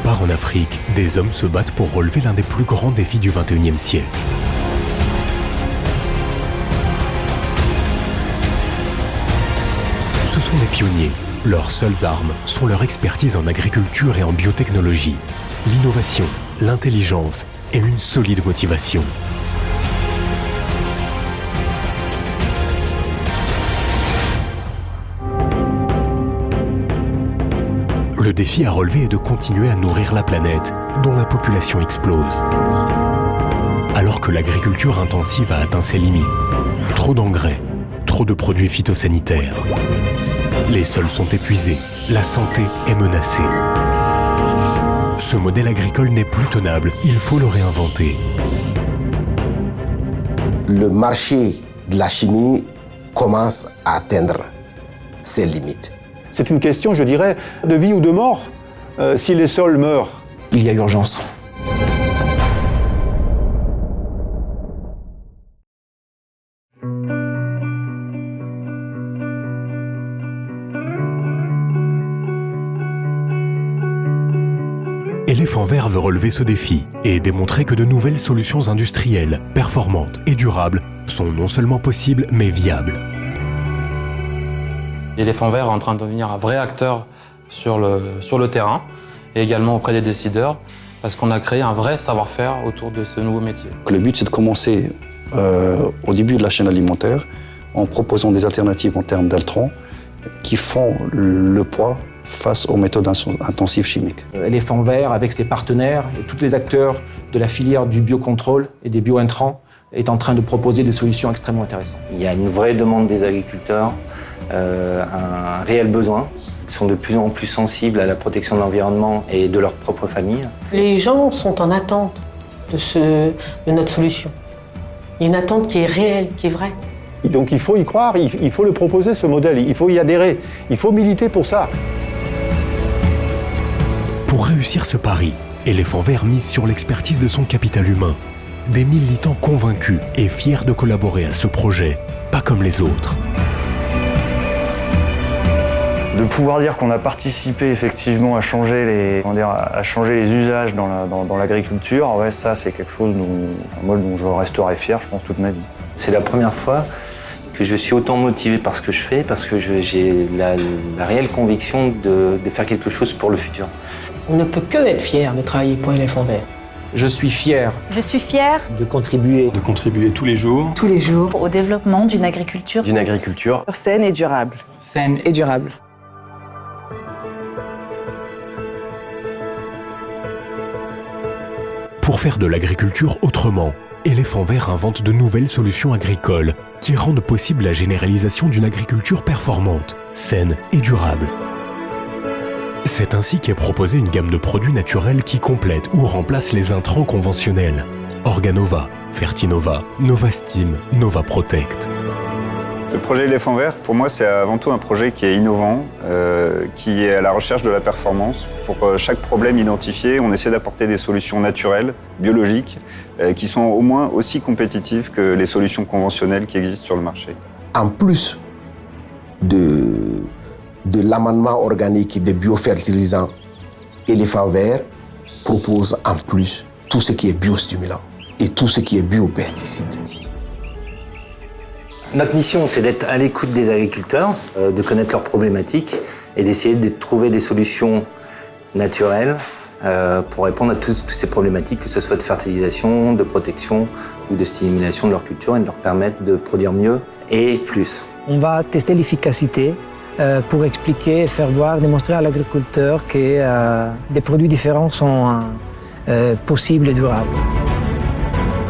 part en Afrique, des hommes se battent pour relever l'un des plus grands défis du XXIe siècle. Ce sont des pionniers. Leurs seules armes sont leur expertise en agriculture et en biotechnologie, l'innovation, l'intelligence et une solide motivation. Le défi à relever est de continuer à nourrir la planète, dont la population explose. Alors que l'agriculture intensive a atteint ses limites. Trop d'engrais, trop de produits phytosanitaires. Les sols sont épuisés, la santé est menacée. Ce modèle agricole n'est plus tenable, il faut le réinventer. Le marché de la chimie commence à atteindre ses limites. C'est une question, je dirais, de vie ou de mort. Si les sols meurent, il y a urgence. Éléphant Vert veut relever ce défi et démontrer que de nouvelles solutions industrielles, performantes et durables sont non seulement possibles, mais viables. Éléphant Vert est en train de devenir un vrai acteur sur le terrain et également auprès des décideurs parce qu'on a créé un vrai savoir-faire autour de ce nouveau métier. Le but, c'est de commencer au début de la chaîne alimentaire en proposant des alternatives en termes d'intrants qui font le poids face aux méthodes intensives chimiques. Éléphant Vert, avec ses partenaires et tous les acteurs de la filière du biocontrôle et des biointrants, est en train de proposer des solutions extrêmement intéressantes. Il y a une vraie demande des agriculteurs, un réel besoin. Ils sont de plus en plus sensibles à la protection de l'environnement et de leur propre famille. Les gens sont en attente de notre solution. Il y a une attente qui est réelle, qui est vraie. Donc il faut y croire, il faut le proposer ce modèle, il faut y adhérer, il faut militer pour ça. Pour réussir ce pari, Éléphant Vert mise sur l'expertise de son capital humain. Des militants convaincus et fiers de collaborer à ce projet, pas comme les autres. De pouvoir dire qu'on a participé effectivement à changer les usages dans l'agriculture, ouais, ça c'est quelque chose dont je resterai fier, je pense, toute ma vie. C'est la première fois que je suis autant motivé par ce que je fais, parce que j'ai la réelle conviction de faire quelque chose pour le futur. On ne peut que être fier de travailler pour Éléphant Vert. Je suis fier. Je suis fière De contribuer tous les jours. tous les jours au développement d'une agriculture saine et durable. saine et durable. Pour faire de l'agriculture autrement, Éléphant Vert invente de nouvelles solutions agricoles qui rendent possible la généralisation d'une agriculture performante, saine et durable. C'est ainsi qu'est proposée une gamme de produits naturels qui complètent ou remplacent les intrants conventionnels. Organova, Fertinova, Novastim, Novaprotect. Le projet Éléphant Vert, pour moi, c'est avant tout un projet qui est innovant, qui est à la recherche de la performance. Pour chaque problème identifié, on essaie d'apporter des solutions naturelles, biologiques, qui sont au moins aussi compétitives que les solutions conventionnelles qui existent sur le marché. En plus de l'amendement organique des biofertilisants, Éléphant Vert propose en plus tout ce qui est biostimulant et tout ce qui est biopesticide. Notre mission, c'est d'être à l'écoute des agriculteurs, de connaître leurs problématiques et d'essayer de trouver des solutions naturelles pour répondre à toutes ces problématiques, que ce soit de fertilisation, de protection ou de stimulation de leur culture et de leur permettre de produire mieux et plus. On va tester l'efficacité pour expliquer, faire voir, démontrer à l'agriculteur que des produits différents sont possibles et durables.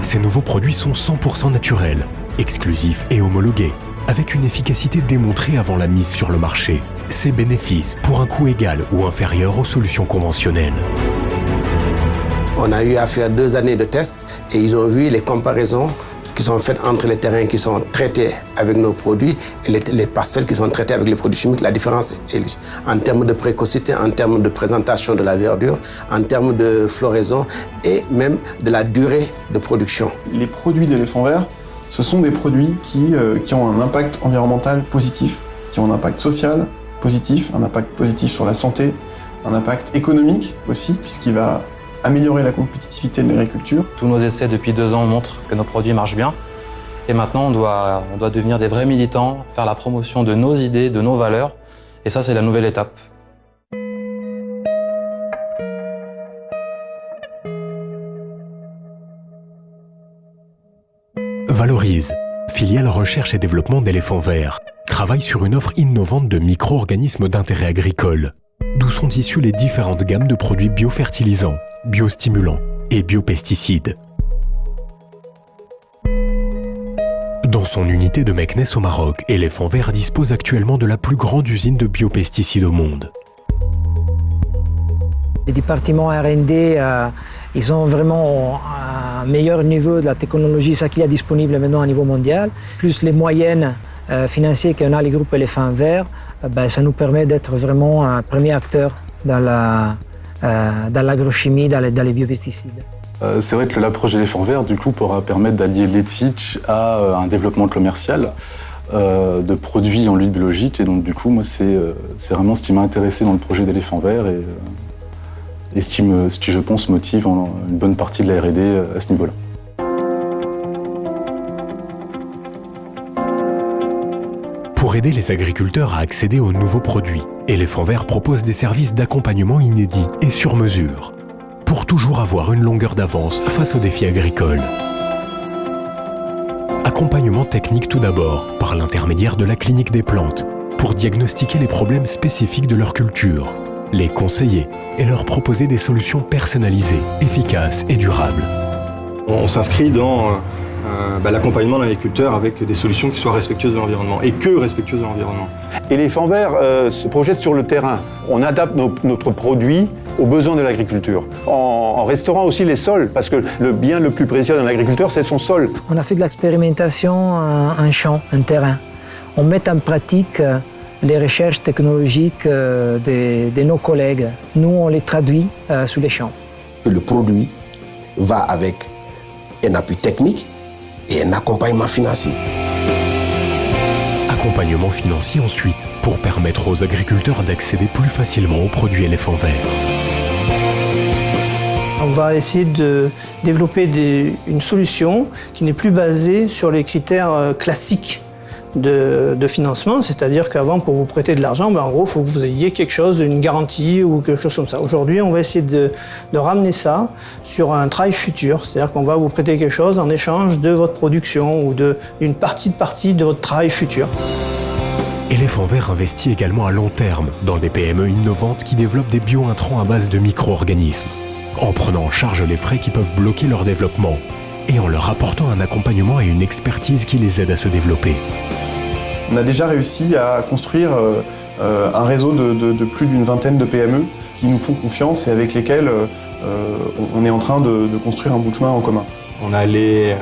Ces nouveaux produits sont 100% naturels, exclusifs et homologués, avec une efficacité démontrée avant la mise sur le marché. Ces bénéfices pour un coût égal ou inférieur aux solutions conventionnelles. On a eu à faire 2 années de tests et ils ont vu les comparaisons qui sont faites entre les terrains qui sont traités avec nos produits et les parcelles qui sont traitées avec les produits chimiques. La différence est en termes de précocité, en termes de présentation de la verdure, en termes de floraison et même de la durée de production. Les produits d'Éléphant Vert, ce sont des produits qui ont un impact environnemental positif, qui ont un impact social positif, un impact positif sur la santé, un impact économique aussi, puisqu'il va améliorer la compétitivité de l'agriculture. Tous nos essais depuis 2 ans montrent que nos produits marchent bien. Et maintenant, on doit devenir des vrais militants, faire la promotion de nos idées, de nos valeurs. Et ça, c'est la nouvelle étape. Valorise, filiale recherche et développement d'Éléphant Vert, travaille sur une offre innovante de micro-organismes d'intérêt agricole, d'où sont issues les différentes gammes de produits biofertilisants, biostimulants et biopesticides. Dans son unité de Meknès au Maroc, Éléphant Vert dispose actuellement de la plus grande usine de biopesticides au monde. Les départements R&D, ils ont vraiment un meilleur niveau de la technologie, ça qui est disponible maintenant au niveau mondial, plus les moyens financiers qu'on a les groupes Éléphant Vert, ça nous permet d'être vraiment un premier acteur dans l'agrochimie, dans les biopesticides. C'est vrai que l'approche Éléphant Vert, du coup, pourra permettre d'allier l'éthique à un développement commercial de produits en lutte biologique. Et donc, du coup, moi, c'est vraiment ce qui m'a intéressé dans le projet d'Éléphant Vert et ce qui, je pense, motive une bonne partie de la R&D à ce niveau-là. Pour aider les agriculteurs à accéder aux nouveaux produits, Éléphant Vert propose des services d'accompagnement inédits et sur mesure, pour toujours avoir une longueur d'avance face aux défis agricoles. Accompagnement technique tout d'abord, par l'intermédiaire de la clinique des plantes, pour diagnostiquer les problèmes spécifiques de leur culture, les conseiller et leur proposer des solutions personnalisées, efficaces et durables. On s'inscrit dans l'accompagnement de l'agriculteur avec des solutions qui soient respectueuses de l'environnement et que respectueuses de l'environnement. Éléphant Vert se projette sur le terrain. On adapte notre produit aux besoins de l'agriculture, en restaurant aussi les sols, parce que le bien le plus précieux dans l'agriculteur, c'est son sol. On a fait de l'expérimentation en champ, en terrain. On met en pratique les recherches technologiques de nos collègues. Nous, on les traduit sur les champs. Le produit va avec un appui technique et un accompagnement financier. Accompagnement financier ensuite, pour permettre aux agriculteurs d'accéder plus facilement aux produits Éléphant Vert. On va essayer de développer une solution qui n'est plus basée sur les critères classiques de financement, c'est-à-dire qu'avant, pour vous prêter de l'argent, en gros, il faut que vous ayez quelque chose, une garantie ou quelque chose comme ça. Aujourd'hui, on va essayer de ramener ça sur un travail futur, c'est-à-dire qu'on va vous prêter quelque chose en échange de votre production ou d'une partie de votre travail futur. Éléphant Vert investit également à long terme dans des PME innovantes qui développent des bio-intrants à base de micro-organismes, en prenant en charge les frais qui peuvent bloquer leur développement et en leur apportant un accompagnement et une expertise qui les aide à se développer. On a déjà réussi à construire un réseau de plus d'une vingtaine de PME qui nous font confiance et avec lesquels on est en train de construire un bout de chemin en commun. On allait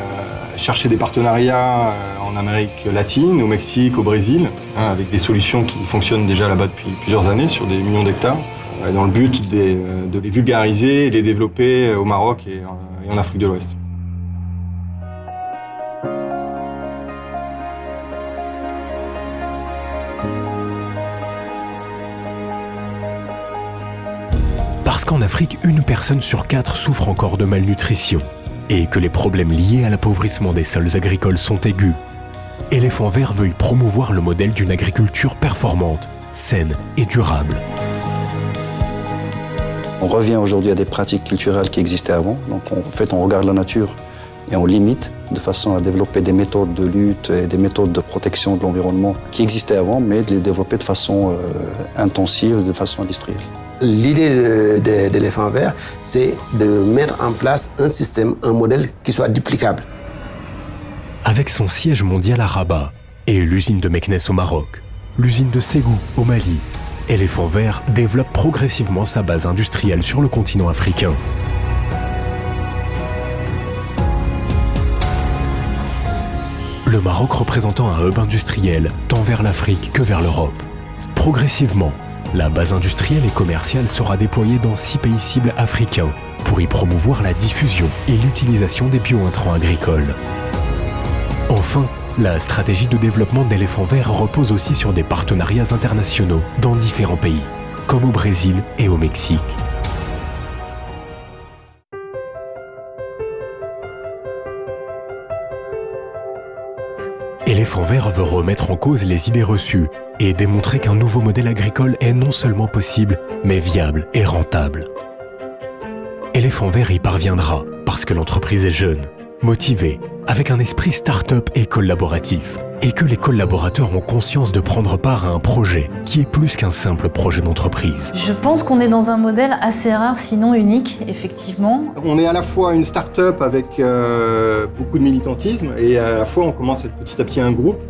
chercher des partenariats en Amérique latine, au Mexique, au Brésil, avec des solutions qui fonctionnent déjà là-bas depuis plusieurs années sur des millions d'hectares, dans le but de les vulgariser et de les développer au Maroc et en Afrique de l'Ouest. Parce qu'en Afrique, 1 personne sur 4 souffre encore de malnutrition et que les problèmes liés à l'appauvrissement des sols agricoles sont aigus. Éléphant Vert veut y promouvoir le modèle d'une agriculture performante, saine et durable. On revient aujourd'hui à des pratiques culturelles qui existaient avant. Donc en fait, on regarde la nature et on limite de façon à développer des méthodes de lutte et des méthodes de protection de l'environnement qui existaient avant, mais de les développer de façon intensive, de façon industrielle. L'idée d'Éléphant Vert, c'est de mettre en place un système, un modèle qui soit duplicable. Avec son siège mondial à Rabat et l'usine de Meknès au Maroc, l'usine de Ségou au Mali, Éléphant Vert développe progressivement sa base industrielle sur le continent africain. Le Maroc représentant un hub industriel tant vers l'Afrique que vers l'Europe. Progressivement, la base industrielle et commerciale sera déployée dans 6 pays cibles africains pour y promouvoir la diffusion et l'utilisation des bio-intrants agricoles. Enfin, la stratégie de développement d'Éléphant Vert repose aussi sur des partenariats internationaux dans différents pays, comme au Brésil et au Mexique. Éléphant Vert veut remettre en cause les idées reçues et démontrer qu'un nouveau modèle agricole est non seulement possible, mais viable et rentable. Éléphant Vert y parviendra parce que l'entreprise est jeune, motivée, avec un esprit start-up et collaboratif, et que les collaborateurs ont conscience de prendre part à un projet qui est plus qu'un simple projet d'entreprise. Je pense qu'on est dans un modèle assez rare, sinon unique, effectivement. On est à la fois une start-up avec beaucoup de militantisme et à la fois on commence à être petit à petit un groupe.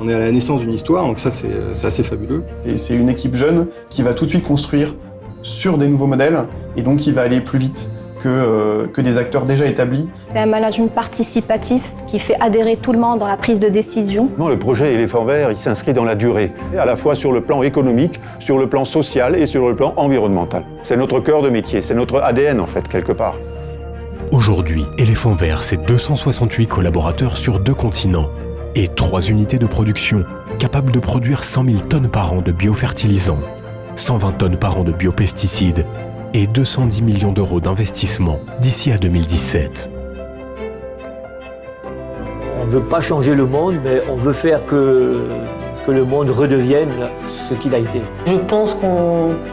On est à la naissance d'une histoire, donc ça c'est assez fabuleux. Et c'est une équipe jeune qui va tout de suite construire sur des nouveaux modèles et donc qui va aller plus vite que des acteurs déjà établis. C'est un management participatif qui fait adhérer tout le monde dans la prise de décision. Le projet Éléphant Vert, il s'inscrit dans la durée, à la fois sur le plan économique, sur le plan social et sur le plan environnemental. C'est notre cœur de métier, c'est notre ADN en fait, quelque part. Aujourd'hui, Éléphant Vert, c'est 268 collaborateurs sur 2 continents et 3 unités de production capables de produire 100 000 tonnes par an de biofertilisants, 120 tonnes par an de biopesticides et 210 millions d'euros d'investissement d'ici à 2017. On ne veut pas changer le monde, mais on veut faire que le monde redevienne ce qu'il a été. Je pense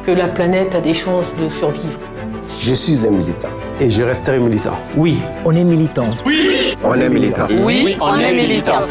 que la planète a des chances de survivre. Je suis un militant et je resterai militant. Oui, on est militant. Oui, on est militant. Oui, on est militant.